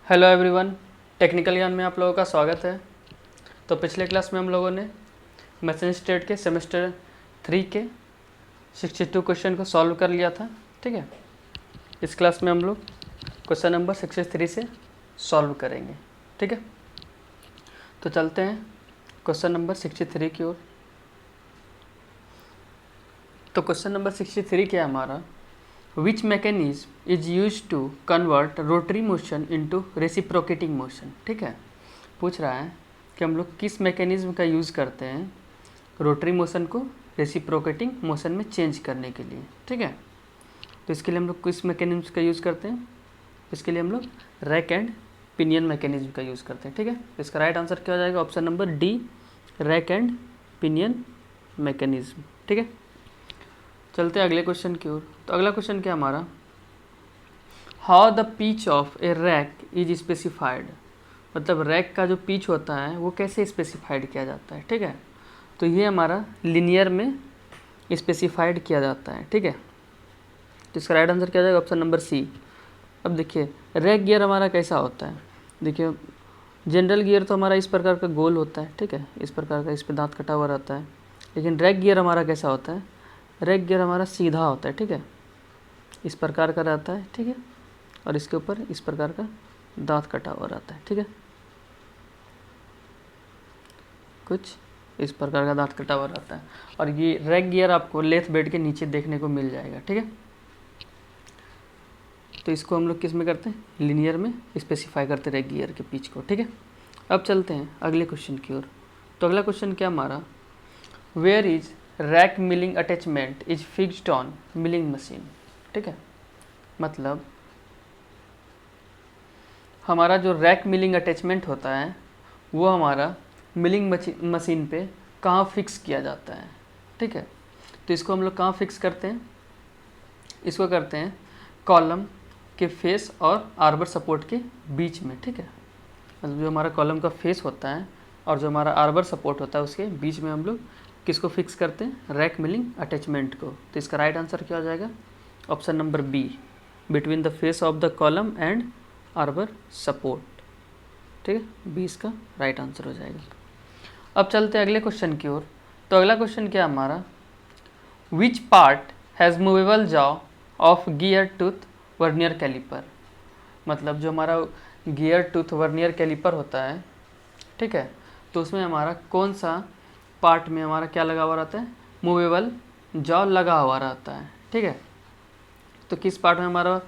Hello everyone, technical ज्ञान में आप लोगों का स्वागत है। तो पिछले क्लास में हम लोगों ने मैसेज स्टेट के सेमेस्टर 3 के 62 क्वेश्चन को सॉल्व कर लिया था। ठीक है, इस क्लास में हम लोग क्वेश्चन नंबर 63 से सॉल्व करेंगे। ठीक है, तो चलते हैं क्वेश्चन नंबर 63 की ओर। तो क्वेश्चन नंबर 63 क्या है हमारा, Which mechanism is used to convert rotary motion into reciprocating motion। ठीक है, पूछ रहा है कि हम लोग किस मैकेनिज्म का यूज़ करते हैं रोटरी मोशन को रेसिप्रोकेटिंग मोशन में चेंज करने के लिए। ठीक है, तो इसके लिए हम लोग किस मैकेनिज्म का यूज़ करते हैं, इसके लिए हम लोग रैक एंड पिनियन मैकेनिज्म का यूज़ करते हैं। ठीक है, इसका राइट आंसर क्या हो जाएगा, option number D, rack and pinion mechanism. ठीक है, चलते हैं अगले क्वेश्चन की ओर। तो अगला क्वेश्चन क्या हमारा, how the pitch of a rack is specified. मतलब रैक का जो पिच होता है वो कैसे स्पेसिफाइड किया जाता है। ठीक है, तो ये हमारा लिनियर में स्पेसिफाइड किया जाता है। ठीक है, तो इसका राइट आंसर क्या जाएगा, ऑप्शन नंबर सी। अब देखिए रैक गियर हमारा कैसा होता है, देखिए जनरल गियर तो हमारा इस प्रकार का गोल होता है। ठीक है, इस प्रकार का, इस पर दांत कटा हुआ रहता है। लेकिन रैक गियर हमारा कैसा होता है, रैक गियर हमारा सीधा होता है। ठीक है, इस प्रकार का रहता है। ठीक है, और इसके ऊपर इस प्रकार का दांत कटा हुआ रहता है। ठीक है, कुछ इस प्रकार का दांत कटा हुआ रहता है, और ये रैक गियर आपको लेथ बेड के नीचे देखने को मिल जाएगा। ठीक है, तो इसको हम लोग किस में करते हैं, लिनियर में स्पेसिफाई करते रैक गियर के पिच को। ठीक है, अब चलते हैं अगले क्वेश्चन की ओर। तो अगला क्वेश्चन क्या हमारा, where is rack milling attachment is fixed on milling machine. ठीक है, मतलब हमारा जो रैक मिलिंग अटैचमेंट होता है वो हमारा मिलिंग मशीन पे कहाँ फिक्स किया जाता है। ठीक है, तो इसको हम लोग कहाँ फिक्स करते हैं, इसको करते हैं कॉलम के फेस और आर्बर सपोर्ट के बीच में। ठीक है, मतलब जो हमारा कॉलम का फेस होता है और जो हमारा आर्बर सपोर्ट होता है उसके बीच में हम लोग किसको फिक्स करते हैं, रैक मिलिंग अटैचमेंट को। तो इसका राइट आंसर क्या हो जाएगा, option number B, between the face of the column and arbor support. ठीक है, बी इसका राइट आंसर हो जाएगा। अब चलते हैं अगले क्वेश्चन की ओर। तो अगला क्वेश्चन क्या हमारा, which part has movable jaw of gear tooth vernier calliper. मतलब जो हमारा गियर टूथ वर्नियर कैलिपर होता है, ठीक है, तो उसमें हमारा कौन सा पार्ट में हमारा क्या लगा हुआ रहता है, मूवेबल जॉ लगा हुआ रहता है। ठीक है, तो किस पार्ट में हमारा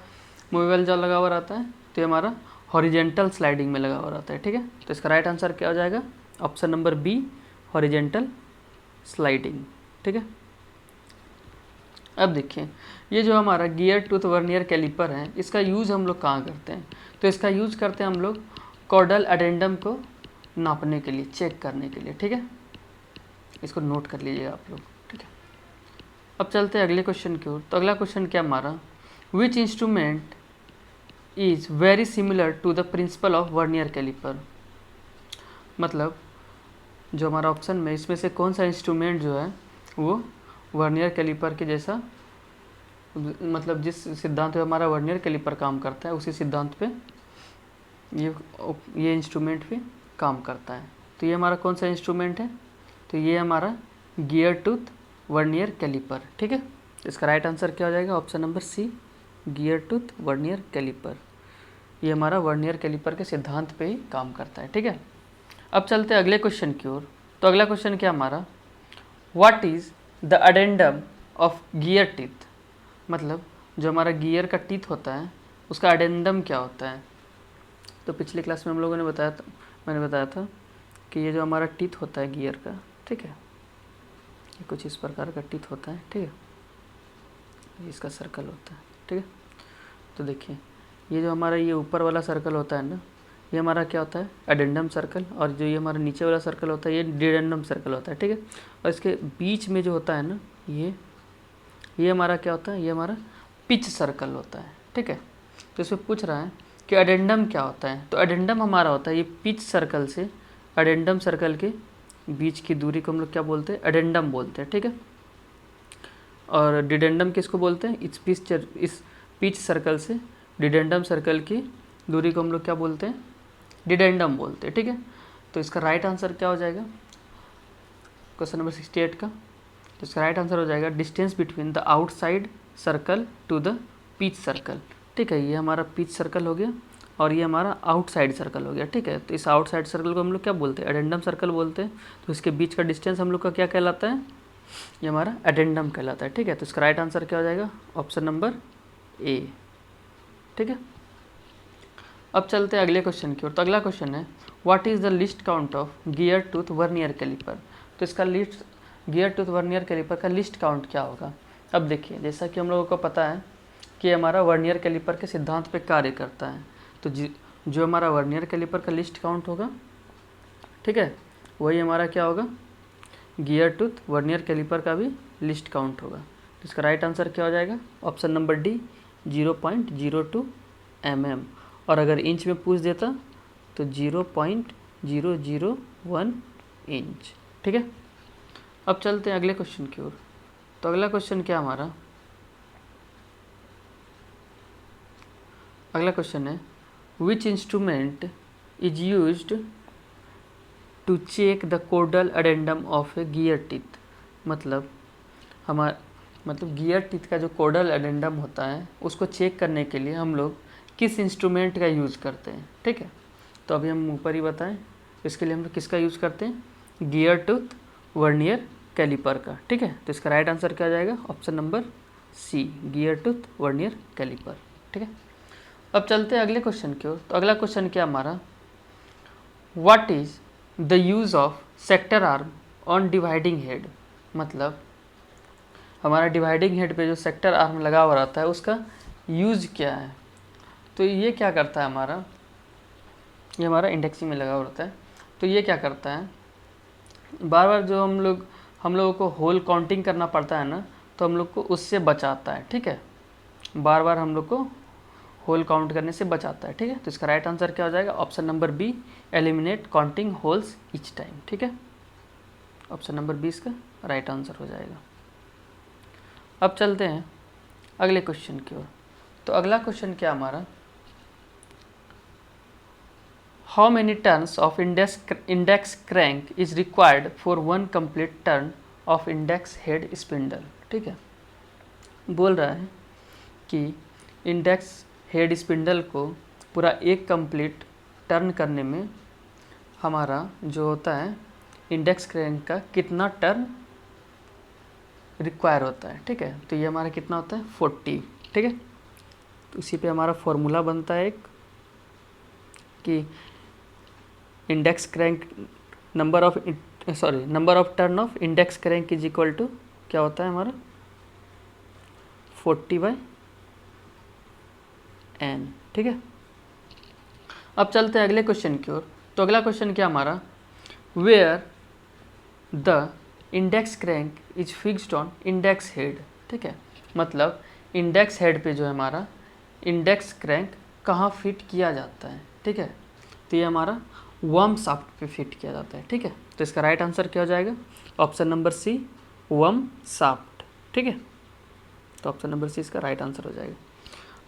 मूवेबल जॉ लगा हुआ रहता है, तो ये हमारा हॉरिजेंटल स्लाइडिंग में लगा हुआ रहता है। ठीक है, तो इसका राइट आंसर क्या हो जाएगा, option number B, horizontal sliding. ठीक है, अब देखिए ये जो हमारा गियर टूथ वर्नियर कैलिपर है इसका यूज़ हम लोग कहाँ करते हैं, तो इसका यूज़ करते हैं हम लोग कॉर्डल एडेंडम को नापने के लिए, चेक करने के लिए। ठीक है, इसको नोट कर लीजिएगा आप लोग। ठीक है, अब चलते हैं अगले क्वेश्चन की ओर। तो अगला क्वेश्चन क्या हमारा, which instrument is very similar to the principle of vernier calliper. मतलब जो हमारा ऑप्शन में इसमें से कौन सा इंस्ट्रूमेंट जो है वो वर्नियर कैलिपर के जैसा, मतलब जिस सिद्धांत पे हमारा वर्नियर कैलिपर काम करता है उसी सिद्धांत पे ये इंस्ट्रूमेंट भी काम करता है। तो ये हमारा कौन सा इंस्ट्रूमेंट है, तो ये हमारा गियर टूथ वर्नियर कैलिपर। ठीक है, इसका राइट आंसर क्या हो जाएगा, option number C, gear tooth vernier calliper. ये हमारा वर्नियर कैलिपर के सिद्धांत पे ही काम करता है। ठीक है, अब चलते हैं अगले क्वेश्चन की ओर। तो अगला क्वेश्चन क्या हमारा, what is the addendum of gear teeth. मतलब जो हमारा गियर का टीथ होता है उसका अडेंडम क्या होता है। तो पिछली क्लास में हम लोगों ने बताया था, मैंने बताया था कि ये जो हमारा टीथ होता है गियर का, ठीक है, ये कुछ इस प्रकार का टीथ होता है। ठीक है, इसका सर्कल होता है। ठीक है, तो देखिए ये जो हमारा ये ऊपर वाला सर्कल होता है ना, ये हमारा क्या होता है, एडेंडम सर्कल, और जो ये हमारा नीचे वाला सर्कल होता है ये डिडेंडम सर्कल होता है। ठीक है, और इसके बीच में जो होता है ना ये हमारा क्या होता है, ये हमारा पिच सर्कल होता है। ठीक है, तो इसमें पूछ रहा है कि एडेंडम क्या होता है, तो एडेंडम हमारा होता है ये पिच सर्कल से एडेंडम सर्कल के बीच की दूरी को हम लोग क्या बोलते हैं, एडेंडम बोलते हैं। ठीक है, और डिडेंडम किसको बोलते हैं, इस पिच सर्कल से डिडेंडम सर्कल की दूरी को हम लोग क्या बोलते हैं, डिडेंडम बोलते हैं, ठीक है। तो इसका राइट आंसर क्या हो जाएगा क्वेश्चन नंबर 68 का, तो इसका राइट आंसर हो जाएगा distance between the outside circle to the pitch circle, ठीक है। ये हमारा पिच सर्कल हो गया और ये हमारा आउटसाइड सर्कल हो गया, ठीक है। तो इस आउटसाइड सर्कल को हम लोग क्या बोलते हैं, एडेंडम सर्कल बोलते हैं। तो इसके बीच का डिस्टेंस हम लोग का क्या कहलाता है, ये हमारा एडेंडम कहलाता है, ठीक है। तो इसका राइट आंसर क्या हो जाएगा, ऑप्शन नंबर ए, ठीक है। अब चलते हैं अगले क्वेश्चन की ओर। तो अगला क्वेश्चन है what is the least count of gear tooth vernier calliper. तो इसका least gear tooth vernier calliper का लिस्ट काउंट क्या होगा। अब देखिए, जैसा कि हम लोगों को पता है कि हमारा वर्नियर कैलिपर के सिद्धांत पे कार्य करता है, तो जो हमारा वर्नियर कैलिपर का लिस्ट काउंट होगा, ठीक है, वही हमारा क्या होगा, गियर टूथ वर्नियर कैलिपर का भी लिस्ट काउंट होगा। तो इसका राइट आंसर क्या हो जाएगा, ऑप्शन नंबर डी 0.02 mm, और अगर इंच में पूछ देता तो 0.001 इंच, ठीक है। अब चलते हैं अगले क्वेश्चन की ओर। तो अगला क्वेश्चन क्या हमारा, अगला क्वेश्चन है which instrument is used to check the chordal addendum of a gear teeth. मतलब गियर टीथ का जो कोडल एडेंडम होता है उसको चेक करने के लिए हम लोग किस इंस्ट्रूमेंट का यूज़ करते हैं, ठीक है। तो अभी हम ऊपर ही बताएं, इसके लिए हम लोग किसका यूज़ करते हैं, गियर टूथ वर्नियर कैलिपर का, ठीक है। तो इसका राइट आंसर क्या हो जाएगा, option number C gear tooth vernier calliper, ठीक है। अब चलते हैं अगले क्वेश्चन की ओर। तो अगला क्वेश्चन क्या हमारा, what is the use of sector arm on dividing head. मतलब हमारा डिवाइडिंग हेड पे जो सेक्टर आर्म लगा हुआ रहता है उसका यूज़ क्या है। तो ये क्या करता है, ये हमारा इंडेक्सिंग में लगा हुआ रहता है। तो ये क्या करता है, बार बार जो हम लोगों को होल काउंटिंग करना पड़ता है ना, तो हम लोग को उससे बचाता है, ठीक है। बार बार हम लोग को होल काउंट करने से बचाता है, ठीक है। तो इसका राइट आंसर क्या हो जाएगा, option number B eliminate counting holes each time, ठीक है। ऑप्शन नंबर बी इसका राइट आंसर हो जाएगा। अब चलते हैं अगले क्वेश्चन की ओर। तो अगला क्वेश्चन क्या हमारा, how many turns of index crank is required for one complete turn of index head spindle, ठीक है। बोल रहा है कि इंडेक्स हेड स्पिंडल को पूरा एक कंप्लीट टर्न करने में हमारा जो होता है इंडेक्स क्रैंक का कितना टर्न रिक्वायर होता है, ठीक है। तो ये हमारा कितना होता है 40, ठीक है। तो इसी पे हमारा फॉर्मूला बनता है एक कि index crank number of turn of index crank is equal to क्या होता है हमारा 40/n, ठीक है। अब चलते हैं अगले क्वेश्चन की ओर। तो अगला क्वेश्चन क्या हमारा, where the index crank is fixed on index head, ठीक है। मतलब इंडेक्स हेड पे जो है हमारा इंडेक्स क्रैंक कहाँ फिट किया जाता है, ठीक है। तो ये हमारा वर्म शाफ्ट पे फिट किया जाता है, ठीक है। तो इसका राइट आंसर क्या हो जाएगा, option number C worm shaft, ठीक है। तो ऑप्शन नंबर सी इसका राइट आंसर हो जाएगा।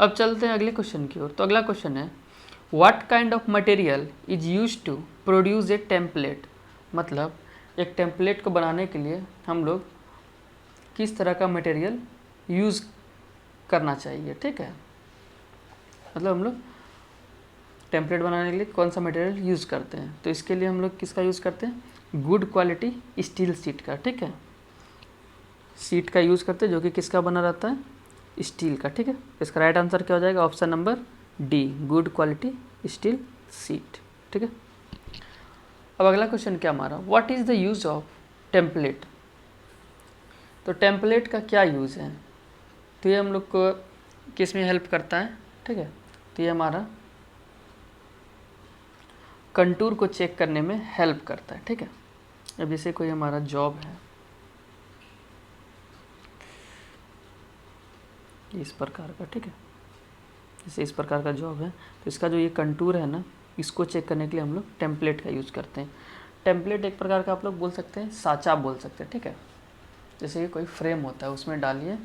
अब चलते हैं अगले क्वेश्चन की ओर। तो अगला क्वेश्चन है what kind of material is used to produce a template. मतलब एक टेम्पलेट को बनाने के लिए हम लोग किस तरह का मटेरियल यूज़ करना चाहिए, ठीक है। मतलब हम लोग टेम्पलेट बनाने के लिए कौन सा मटेरियल यूज़ करते हैं। तो इसके लिए हम लोग किसका यूज़ करते हैं, गुड क्वालिटी स्टील शीट का, ठीक है। शीट का यूज़ करते हैं जो कि किसका बना रहता है, स्टील का, ठीक है। इसका राइट आंसर क्या हो जाएगा, option number D good quality steel sheet, ठीक है। अब अगला क्वेश्चन क्या हमारा, what is the use of template. तो टेम्पलेट का क्या यूज़ है, तो ये हम लोग को किस में हेल्प करता है, ठीक है। तो ये हमारा कंटूर को चेक करने में हेल्प करता है, ठीक है। अब जैसे कोई हमारा जॉब है इस प्रकार का, ठीक है। जैसे इस प्रकार का जॉब है तो इसका जो ये कंटूर है ना, इसको चेक करने के लिए हम लोग टेम्पलेट का यूज़ करते हैं। टेम्पलेट एक प्रकार का आप लोग बोल सकते हैं, साँचा बोल सकते हैं, ठीक है। जैसे कि कोई फ्रेम होता है उसमें डालिए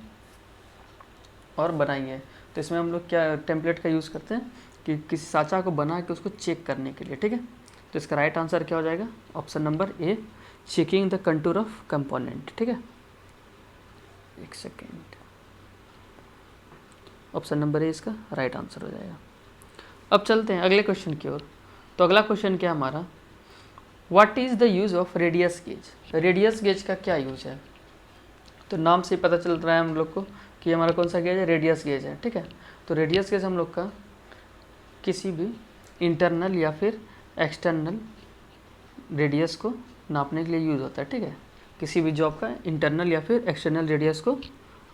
और बनाइए, तो इसमें हम लोग क्या टेम्पलेट का यूज़ करते हैं, कि किसी साँचा को बना के उसको चेक करने के लिए, ठीक है। तो इसका राइट आंसर क्या हो जाएगा, option number A, checking the contour of component, ठीक है। एक सेकेंड, ऑप्शन नंबर ए इसका राइट आंसर हो जाएगा। अब चलते हैं अगले क्वेश्चन की ओर। तो अगला क्वेश्चन क्या हमारा, what is the use of radius gauge. Radius gauge का क्या यूज़ है, तो नाम से पता चल रहा है हम लोग को कि हमारा कौन सा गेज है, रेडियस गेज है, ठीक है। तो रेडियस गेज हम लोग का किसी भी इंटरनल या फिर एक्सटर्नल रेडियस को नापने के लिए यूज़ होता है, ठीक है। किसी भी जॉब का इंटरनल या फिर एक्सटर्नल रेडियस को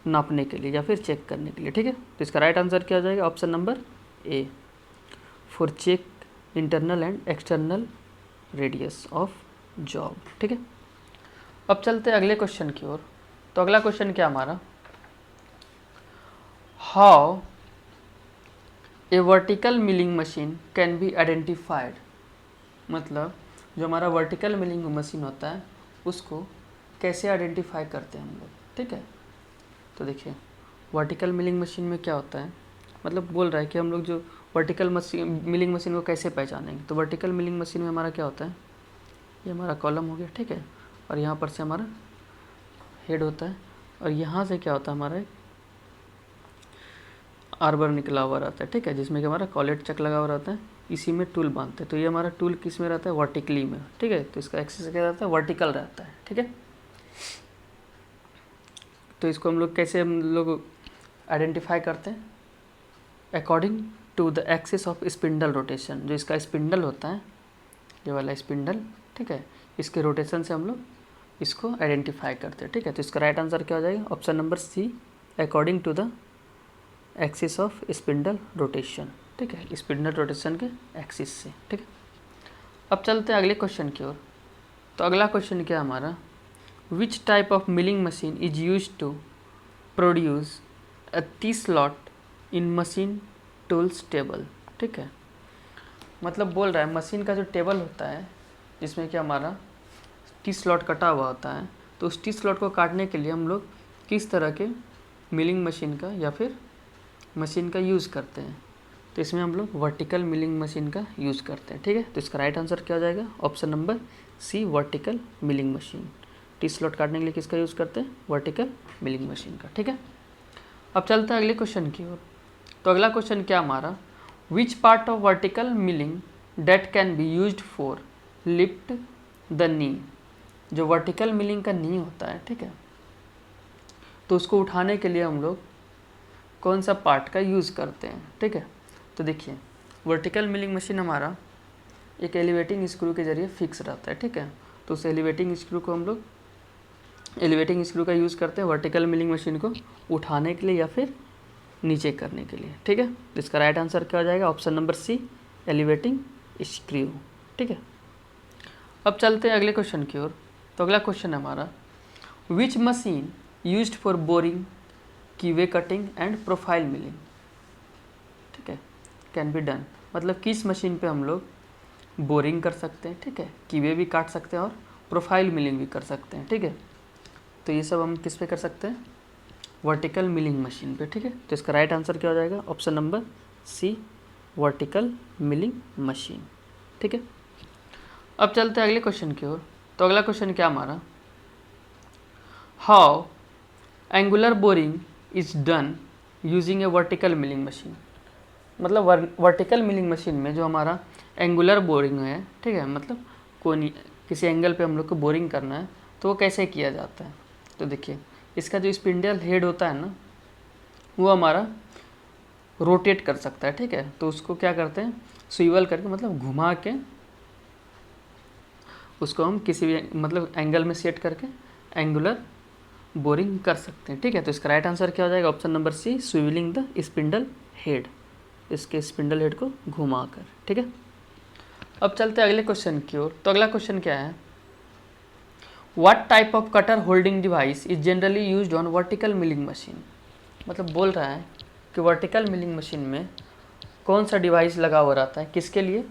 नापने के लिए या फिर चेक करने के लिए, ठीक है। तो इसका राइट आंसर क्या हो जाएगा, option number A, for check internal and external radius of job, ठीक है। अब चलते हैं अगले क्वेश्चन की ओर। तो अगला क्वेश्चन क्या हमारा, how a vertical milling machine can be identified. मतलब जो हमारा वर्टिकल मिलिंग मशीन होता है उसको कैसे आइडेंटिफाई करते हैं हम लोग, ठीक है। तो देखिए वर्टिकल मिलिंग मशीन में क्या होता है, मतलब बोल रहा है कि हम लोग जो वर्टिकल मिलिंग मशीन को कैसे पहचानेंगे। तो वर्टिकल मिलिंग मशीन में हमारा क्या होता है, ये हमारा कॉलम हो गया, ठीक है, और यहाँ पर से हमारा हेड होता है, और यहाँ से क्या होता है हमारा आर्बर निकला हुआ रहता है, ठीक है, जिसमें कि हमारा कॉलेट चक लगा हुआ रहता है, इसी में टूल बांधते हैं। तो ये हमारा टूल किस में रहता है, वर्टिकली में, ठीक है। तो इसका एक्सिस क्या रहता है, वर्टिकल रहता है, ठीक है। तो इसको हम लोग कैसे हम लोग आइडेंटिफाई करते हैं, according to the axis of spindle rotation. जो इसका स्पिंडल होता है, ये वाला स्पिंडल, ठीक है, इसके रोटेशन से हम लोग इसको आइडेंटिफाई करते हैं, ठीक है। तो इसका राइट आंसर क्या हो जाएगा, option number C, according to the axis of spindle rotation, ठीक है, स्पिंडल रोटेशन के एक्सिस से, ठीक है। अब चलते हैं अगले क्वेश्चन की ओर। तो अगला क्वेश्चन क्या है हमारा, which type of milling machine is use to produce a T-slot in machine tools table, ठीक है। मतलब बोल रहा है मशीन का जो टेबल होता है जिसमें कि हमारा T-slot कटा हुआ होता है, तो उस T-slot को काटने के लिए हम लोग किस तरह के मिलिंग मशीन का या फिर मशीन का यूज़ करते हैं। तो इसमें हम लोग वर्टिकल मिलिंग मशीन का यूज़ करते हैं, ठीक है। तो इसका राइट आंसर क्या हो जाएगा, option number C, vertical milling machine. T-slot काटने के लिए किसका यूज़ करते हैं, वर्टिकल मिलिंग मशीन का, ठीक है। अब चलते हैं अगले क्वेश्चन की ओर। तो अगला क्वेश्चन क्या हमारा, which part of vertical milling date can be used for lift the knee. जो वर्टिकल मिलिंग का नी होता है, ठीक है, तो उसको उठाने के लिए हम लोग कौन सा पार्ट का यूज़ करते हैं, ठीक है। तो देखिए वर्टिकल मिलिंग मशीन हमारा एक एलिवेटिंग स्क्रू के ज़रिए फिक्स रहता है, ठीक है। तो उस एलिवेटिंग स्क्रू को हम लोग एलिवेटिंग स्क्रू का यूज़ करते हैं वर्टिकल मिलिंग मशीन को उठाने के लिए या फिर नीचे करने के लिए, ठीक है। तो इसका राइट आंसर क्या हो जाएगा, option number C, elevating screw, ठीक है। अब चलते हैं अगले क्वेश्चन की ओर। तो अगला क्वेश्चन है हमारा, विच machine used for boring, कीवे cutting and profile milling, ठीक है, कैन बी डन। मतलब किस मशीन पे हम लोग बोरिंग कर सकते हैं, ठीक है, कीवे भी काट सकते हैं और प्रोफाइल मिलिंग भी कर सकते हैं, ठीक है। तो ये सब हम किस पे कर सकते हैं, वर्टिकल मिलिंग मशीन पे, ठीक है। तो इसका राइट आंसर क्या हो जाएगा, option number C, vertical milling machine, ठीक है। अब चलते हैं अगले क्वेश्चन की ओर। तो अगला क्वेश्चन क्या हमारा, how angular boring is done using A vertical milling machine. मतलब वर्टिकल मिलिंग मशीन में जो हमारा एंगुलर बोरिंग है, ठीक है, मतलब कोई किसी एंगल पे हम लोग को बोरिंग करना है, तो वो कैसे किया जाता है। तो देखिए इसका जो स्पिंडल हेड होता है ना, वो हमारा रोटेट कर सकता है, ठीक है। तो उसको क्या करते हैं, स्विवल करके मतलब घुमा के उसको हम किसी भी मतलब एंगल में सेट करके एंगुलर बोरिंग कर सकते हैं, ठीक है। तो इसका राइट आंसर क्या हो जाएगा, option number C, swivelling the spindle head, इसके स्पिंडल हेड को घुमा कर, ठीक है। अब चलते हैं अगले क्वेश्चन की ओर। तो अगला क्वेश्चन क्या है, what type off cutter holding device is generally used on vertical milling machine. मतलब बोल रहा है कि वर्टिकल मिलिंग मशीन में कौन सा डिवाइस लगा हुआ रहता है, किसके लिए,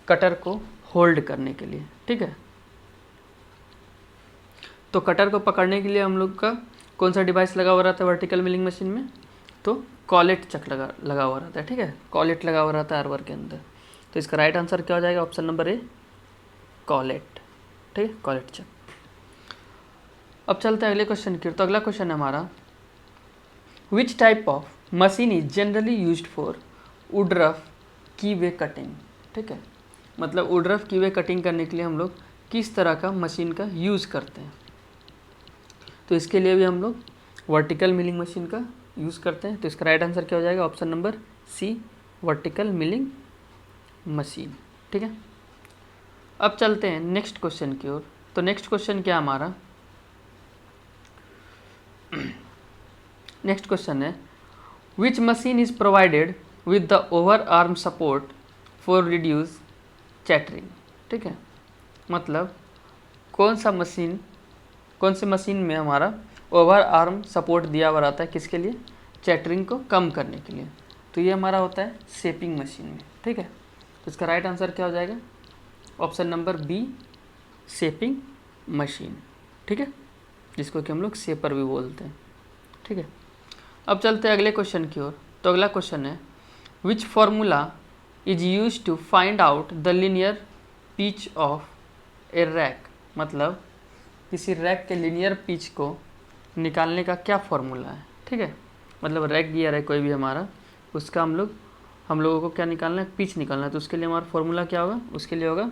कटर को होल्ड करने के लिए, ठीक है। तो कटर को पकड़ने के लिए हम लोग का कौन सा डिवाइस लगा हुआ रहता है वर्टिकल मिलिंग मशीन में, तो कॉलेट चक लगा हुआ रहता है, ठीक है, कॉलेट लगा हुआ रहता है अर्वर के अंदर। तो इसका राइट आंसर क्या हो जाएगा, ऑप्शन नंबर ए, कॉलेट, ठीक है, कॉलेट चक। अब चलते हैं अगले क्वेश्चन की। तो अगला क्वेश्चन है हमारा, which type of machine is generally used for would rough की वे कटिंग, ठीक है, मतलब वुड रफ की वे कटिंग करने के लिए हम लोग किस तरह का मशीन का यूज़ करते हैं। तो इसके लिए भी हम लोग वर्टिकल मिलिंग मशीन का यूज़ करते हैं। तो इसका राइट आंसर क्या हो जाएगा, option number C, vertical milling machine, ठीक है। अब चलते हैं नेक्स्ट क्वेश्चन की ओर। तो नेक्स्ट क्वेश्चन क्या हमारा, नेक्स्ट क्वेश्चन है, विच machine is provided with the over arm support for reduce chattering, ठीक है, मतलब कौन सी मशीन में हमारा ओवर आर्म सपोर्ट दिया हुआ रहता है, किसके लिए, चैटरिंग को कम करने के लिए। तो ये हमारा होता है शेपिंग मशीन में, ठीक है। तो इसका राइट आंसर क्या हो जाएगा, option number B, shaping machine, ठीक है, जिसको कि हम लोग शेपर भी बोलते हैं, ठीक है। अब चलते हैं अगले क्वेश्चन की ओर। तो अगला क्वेश्चन है, which formula is use to find out the linear pitch of a rack, मतलब किसी रैक के लीनियर पिच को निकालने का क्या फॉर्मूला है, ठीक है, मतलब रैक गियर है कोई भी हमारा, उसका हम लोगों को क्या निकालना है, पिच निकालना है। तो उसके लिए हमारा फॉर्मूला क्या होगा, उसके लिए होगा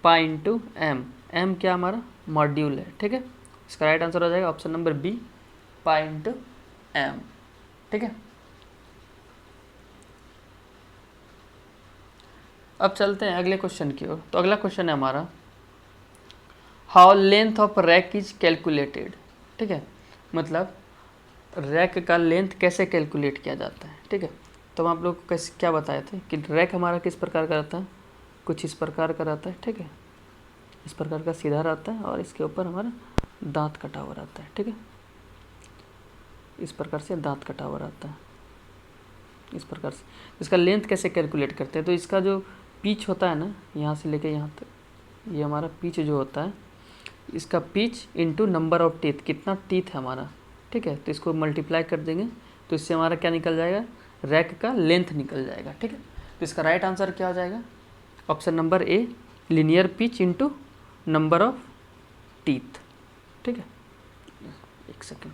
पाई इंटू एम, एम क्या हमारा मॉड्यूल है, ठीक है। इसका राइट आंसर हो जाएगा option number B, pi into M, ठीक है। अब चलते हैं अगले क्वेश्चन की ओर। तो अगला क्वेश्चन है हमारा, how length of rack is calculated, ठीक है, मतलब रैक का लेंथ कैसे कैलकुलेट किया जाता है, ठीक है। तो हम आप लोग को कैसे क्या बताए थे कि रैक हमारा किस प्रकार का रहता है, कुछ इस प्रकार का रहता है, ठीक है, इस प्रकार का सीधा रहता है और इसके ऊपर हमारा दांत कटा हुआ रहता है, ठीक है, इस प्रकार से दांत कटा हुआ रहता है, इस प्रकार से। इसका लेंथ कैसे कैलकुलेट करते हैं, तो इसका जो पिच होता है ना, यहाँ से लेके यहाँ तक, ये हमारा पिच जो होता है, इसका pitch into number of teeth, कितना टीथ है हमारा, ठीक है, तो इसको मल्टीप्लाई कर देंगे तो इससे हमारा क्या निकल जाएगा, रैक का लेंथ निकल जाएगा, ठीक है। तो इसका राइट आंसर क्या हो जाएगा, option number A, linear pitch into number of teeth, ठीक है। एक सेकेंड,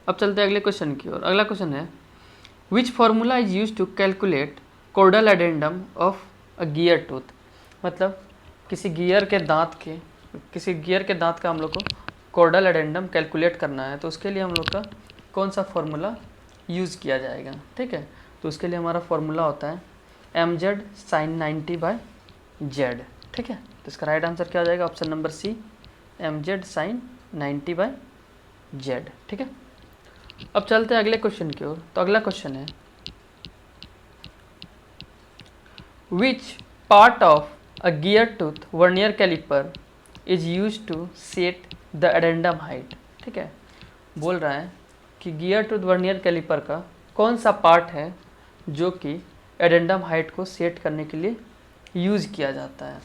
अब चलते हैं अगले क्वेश्चन की ओर। अगला क्वेश्चन है, which formula is use to calculate chordal addendum of a gear tooth, मतलब किसी गियर के दांत का हम लोग को कोर्डल एडेंडम कैलकुलेट करना है। तो उसके लिए हम लोग का कौन सा फार्मूला यूज़ किया जाएगा, ठीक है। तो उसके लिए हमारा फार्मूला होता है mz sin 90/z, ठीक है। तो इसका राइट आंसर क्या हो जाएगा, option number C, mz sin 90/z, ठीक है। अब चलते हैं अगले क्वेश्चन की ओर। तो अगला क्वेश्चन है, which part of a gear tooth vernier calliper is use to set the addendum height, ठीक है, बोल रहा है कि गियर टूथ वर्नियर कैलिपर का कौन सा पार्ट है जो कि एडेंडम हाइट को सेट करने के लिए यूज़ किया जाता है,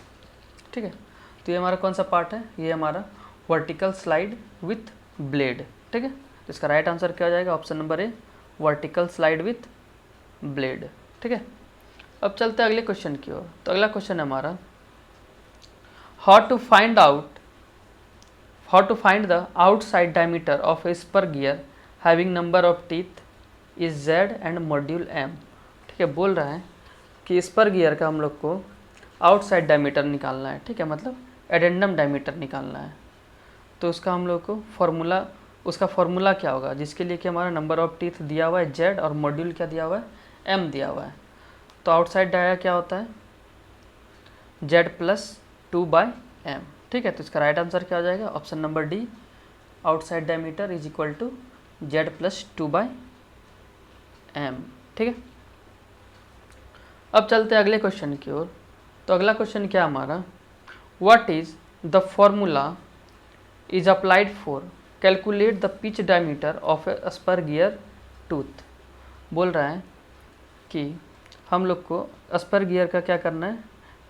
ठीक है। तो ये हमारा कौन सा पार्ट है, ये हमारा वर्टिकल स्लाइड विथ ब्लेड, ठीक है। तो इसका राइट आंसर क्या हो जाएगा, option number A, vertical slide with blade, ठीक है। अब चलते हैं अगले क्वेश्चन की ओर। तो अगला क्वेश्चन है हमारा, how to find the outside diameter of a spur gear having number of teeth is z and module m, ठीक है। बोल रहा है कि स्पर गियर का हम लोग को आउटसाइड डायमीटर निकालना है, ठीक है, मतलब एडेंडम डायमीटर निकालना है। तो उसका हम लोग को उसका फॉर्मूला क्या होगा, जिसके लिए कि हमारा नंबर ऑफ टीथ दिया हुआ है z और मॉड्यूल क्या दिया हुआ है, m दिया हुआ है। तो आउटसाइड डाया क्या होता है, z + 2/m, ठीक है। तो इसका राइट आंसर क्या हो जाएगा, option number D, outside diameter is equal to z + 2/m, ठीक है। अब चलते हैं अगले क्वेश्चन की ओर। तो अगला क्वेश्चन क्या हमारा, what is the formula is applied for calculate the pitch diameter of a spur gear tooth. बोल रहा है कि हम लोग को स्पर गियर का क्या करना है,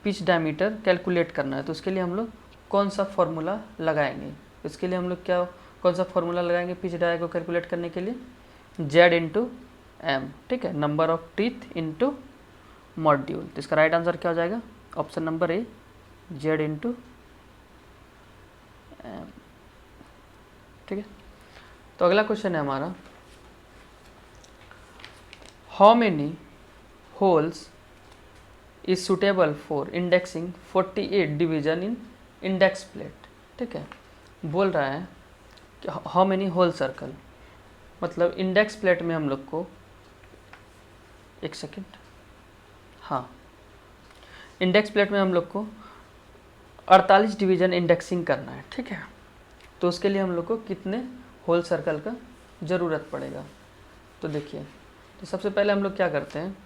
पिच डायमीटर कैलकुलेट करना है। तो उसके लिए हम लोग कौन सा फॉर्मूला लगाएंगे, इसके लिए हम लोग क्या कौन सा फॉर्मूला लगाएंगे पिच डाया को कैलकुलेट करने के लिए, जेड इंटू एम, ठीक है, number of teeth into module. तो इसका राइट आंसर क्या हो जाएगा, option number A, Z into M, ठीक है। तो अगला क्वेश्चन है हमारा, how many holes is suitable for indexing 48 division in index plate, ठीक है। बोल रहा है कि हाउ मेनी होल सर्कल, मतलब इंडेक्स प्लेट में हम लोग को, एक सेकेंड, हाँ, इंडेक्स प्लेट में हम लोग को 48 डिवीजन इंडेक्सिंग करना है, ठीक है। तो उसके लिए हम लोग को कितने होल सर्कल का ज़रूरत पड़ेगा। तो देखिए, तो सबसे पहले हम लोग क्या करते हैं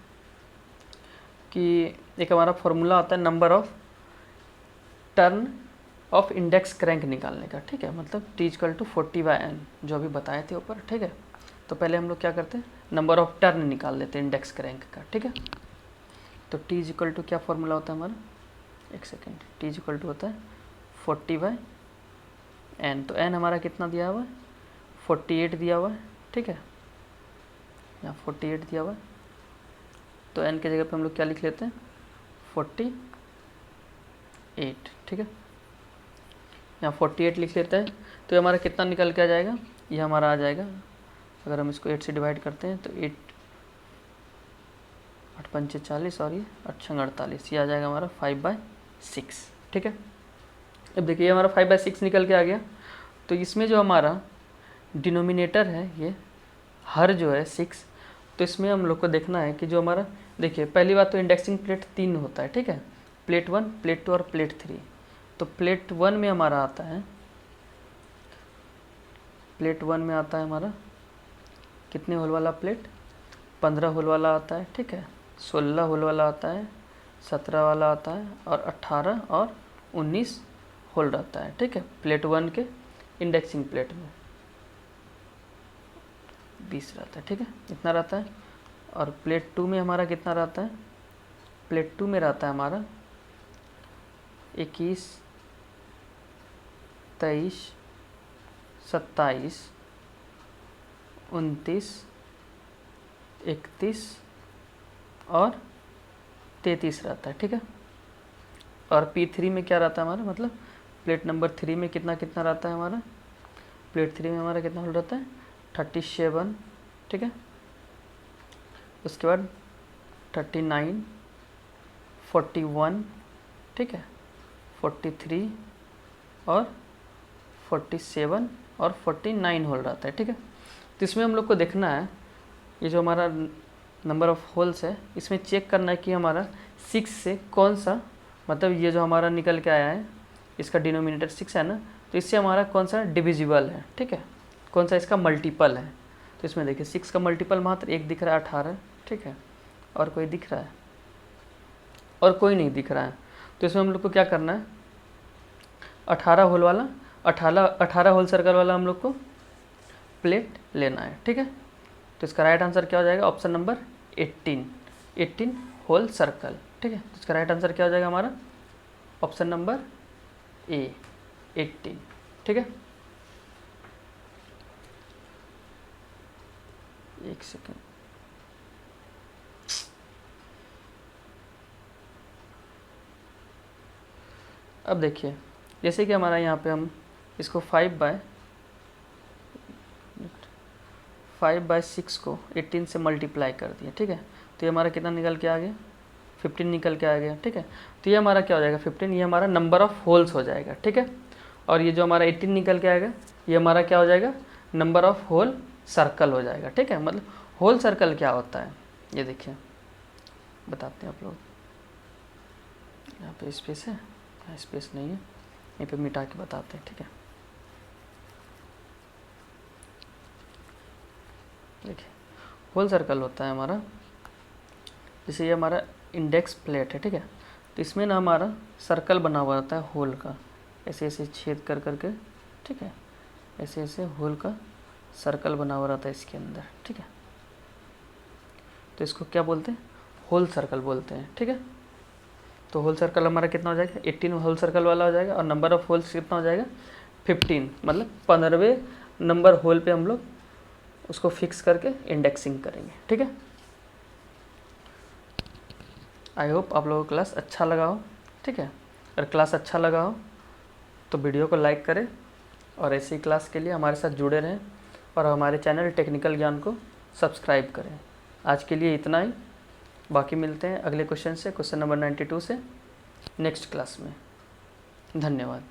कि एक हमारा फॉर्मूला आता है number of turn of index crank निकालने का, ठीक है, मतलब T = 40/n जो अभी बताए थे ऊपर, ठीक है। तो पहले हम लोग क्या करते हैं, नंबर ऑफ टर्न निकाल लेते हैं इंडेक्स क्रैंक का, ठीक है। तो T = क्या फॉर्मूला होता है हमारा, एक सेकेंड, T = होता है 40/n। तो n हमारा कितना दिया हुआ है, 48 दिया हुआ है, ठीक है, यहाँ 48 दिया हुआ है। तो n की जगह पे हम लोग क्या लिख लेते हैं, 48, ठीक है, यहाँ 48 लिख लेते हैं। तो ये हमारा कितना निकल के आ जाएगा, ये हमारा आ जाएगा, अगर हम इसको 8 से डिवाइड करते हैं तो 8 8 पंचे 40 और ये 8 छंग 48, ये आ जाएगा हमारा 5/6, ठीक है। अब देखिए ये हमारा 5/6 निकल के आ गया। तो इसमें जो हमारा डिनोमिनेटर है ये हर जो है 6, तो इसमें हम लोग को देखना है कि जो हमारा, देखिए पहली बात तो इंडेक्सिंग प्लेट 3 होता है, ठीक है, प्लेट 1, प्लेट 2 और प्लेट 3। तो प्लेट 1 में हमारा आता है, प्लेट 1 में आता है हमारा कितने होल वाला प्लेट, 15 होल वाला आता है, ठीक है, 16 होल वाला आता है, 17 वाला आता है और 18 और 19 होल रहता है, ठीक है। प्लेट 1 के इंडेक्सिंग प्लेट में 20 रहता है, ठीक है, इतना रहता है। और प्लेट 2 में हमारा कितना रहता है, प्लेट 2 में रहता है हमारा 21, 23, 27, 29, 31 और 33 रहता है, ठीक है। और P3 में क्या रहता है हमारा, मतलब प्लेट नंबर 3 में कितना कितना रहता है हमारा, प्लेट 3 में हमारा कितना होल रहता है, 37, ठीक है, उसके बाद 39, 41, ठीक है, 43 और 47 और 49 होल रहता है, ठीक है। तो इसमें हम लोग को देखना है, ये जो हमारा नंबर ऑफ होल्स है इसमें चेक करना है कि हमारा 6 से कौन सा, मतलब ये जो हमारा निकल के आया है इसका डिनोमिनेटर 6 है ना, तो इससे हमारा कौन सा डिविजिबल है, ठीक है, कौन सा इसका मल्टीपल है। तो इसमें देखिए 6 का मल्टीपल मात्र एक दिख रहा है 18, ठीक है, और कोई दिख रहा है, और कोई नहीं दिख रहा है। तो इसमें हम लोग को क्या करना है, 18 होल वाला, 18 होल सर्कल वाला हम लोग को प्लेट लेना है, ठीक है। तो इसका राइट आंसर क्या हो जाएगा, ऑप्शन नंबर 18 होल सर्कल, ठीक है। तो इसका राइट आंसर क्या हो जाएगा हमारा, ऑप्शन नंबर ए, 18, ठीक है। एक सेकेंड, अब देखिए जैसे कि हमारा यहाँ पे हम इसको 5/6 को 18 से मल्टीप्लाई कर दिए, ठीक है। तो ये हमारा कितना निकल के आ गया, 15 निकल के आ गया, ठीक है। तो ये हमारा क्या हो जाएगा 15, ये हमारा नंबर ऑफ होल्स हो जाएगा, ठीक है। और ये जो हमारा 18 निकल के आएगा ये हमारा क्या हो जाएगा, नंबर ऑफ होल सर्कल हो जाएगा, ठीक है। मतलब होल सर्कल क्या होता है ये देखिए बताते हैं आप लोग, यहाँ पे स्पेस है, यहाँ स्पेस नहीं है, यहीं पे मिटा के बताते हैं, ठीक है। देखिए होल सर्कल होता है हमारा, जैसे ये हमारा इंडेक्स प्लेट है, ठीक है। तो इसमें ना हमारा सर्कल बना हुआ होता है होल का, ऐसे ऐसे छेद कर करके, ठीक है, ऐसे ऐसे होल का सर्कल बना हुआ रहता है इसके अंदर, ठीक है। तो इसको क्या बोलते हैं, होल सर्कल बोलते हैं, ठीक है। तो होल सर्कल हमारा कितना हो जाएगा, 18 होल सर्कल वाला हो जाएगा, और नंबर ऑफ होल्स कितना हो जाएगा 15 मतलब 15वें नंबर होल पे हम लोग उसको फिक्स करके इंडेक्सिंग करेंगे। ठीक है, आई होप आप लोगों को क्लास अच्छा लगा हो। ठीक है, अगर क्लास अच्छा लगा हो तो वीडियो को लाइक करें और ऐसी क्लास के लिए हमारे साथ जुड़े रहें और हमारे चैनल टेक्निकल ज्ञान को सब्सक्राइब करें। आज के लिए इतना ही, बाकी मिलते हैं अगले क्वेश्चन से, क्वेश्चन नंबर 92 से नेक्स्ट क्लास में। धन्यवाद।